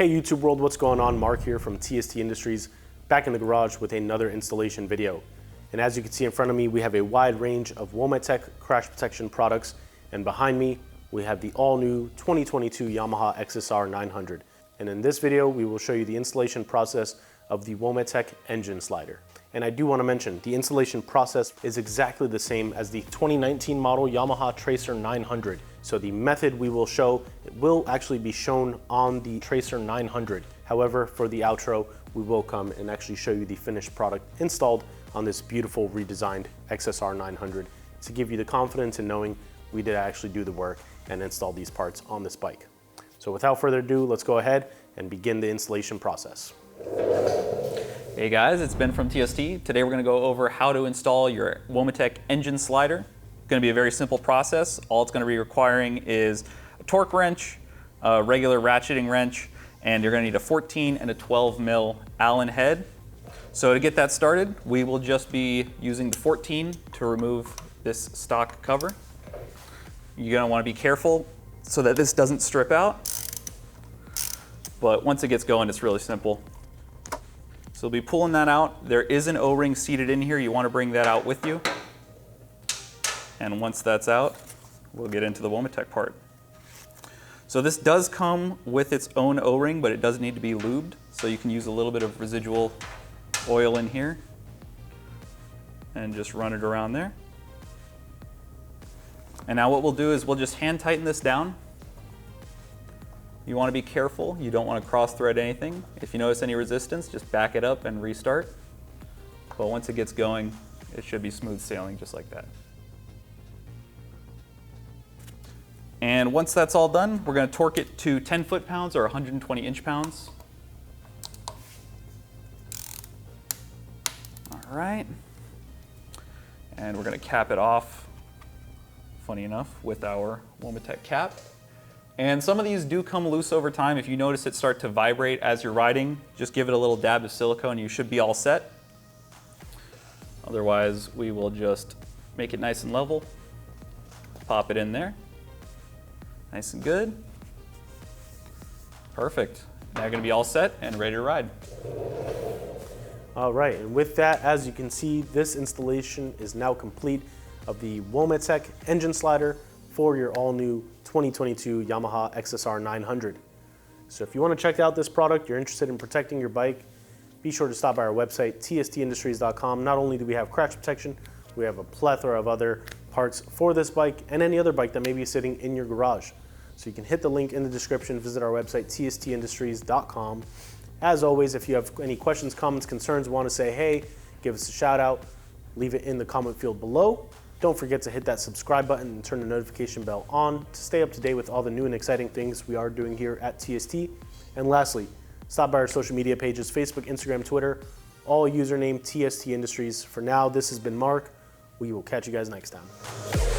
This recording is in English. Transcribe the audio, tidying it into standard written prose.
Hey YouTube world, what's going on? Mark here from TST Industries, back in the garage with another installation video. And as you can see in front of me, we have a wide range of Womet-Tech crash protection products, and behind me we have the all-new 2022 Yamaha XSR900. And in this video, we will show you the installation process of the Womet-Tech engine slider. And I do want to mention, the installation process is exactly the same as the 2019 model Yamaha Tracer 900. So the method we will show will actually be shown on the Tracer 900. However, for the outro, we will come and actually show you the finished product installed on this beautiful redesigned XSR 900 to give you the confidence in knowing we did actually do the work and install these parts on this bike. So without further ado, let's go ahead and begin the installation process. Hey guys, it's Ben from TST. Today we're going to go over how to install your Womet-Tech engine slider. It's going to be a very simple process. All it's going to be requiring is a torque wrench, a regular ratcheting wrench, and you're going to need a 14 and a 12 mil Allen head. So to get that started, we will just be using the 14 to remove this stock cover. You're going to want to be careful so that this doesn't strip out. But once it gets going, it's really simple. So we'll be pulling that out. There is an O-ring seated in here. You want to bring that out with you. And once that's out, we'll get into the Womet-Tech part. So this does come with its own O-ring, but it does need to be lubed. So you can use a little bit of residual oil in here and just run it around there. And now what we'll do is we'll just hand tighten this down. You want to be careful. You don't want to cross thread anything. If you notice any resistance, just back it up and restart. But once it gets going, it should be smooth sailing just like that. And once that's all done, we're going to torque it to 10 foot-pounds or 120 inch-pounds. All right. And we're going to cap it off, funny enough, with our Womet-Tech cap. And some of these do come loose over time. If you notice it start to vibrate as you're riding, just give it a little dab of silicone and you should be all set. Otherwise, we will just make it nice and level. Pop it in there. Nice and good. Perfect. Now you're going to be all set and ready to ride. All right, and with that, as you can see, this installation is now complete of the Womet-Tech engine slider for your all-new 2022 Yamaha XSR900. So if you want to check out this product, you're interested in protecting your bike, be sure to stop by our website, tstindustries.com. Not only do we have crash protection, we have a plethora of other parts for this bike and any other bike that may be sitting in your garage. So you can hit the link in the description, visit our website, tstindustries.com. As always, if you have any questions, comments, concerns, want to say hey, give us a shout out, leave it in the comment field below. Don't forget to hit that subscribe button and turn the notification bell on to stay up to date with all the new and exciting things we are doing here at TST. And lastly, stop by our social media pages, Facebook, Instagram, Twitter, all username TST Industries. For now, this has been Mark. We will catch you guys next time.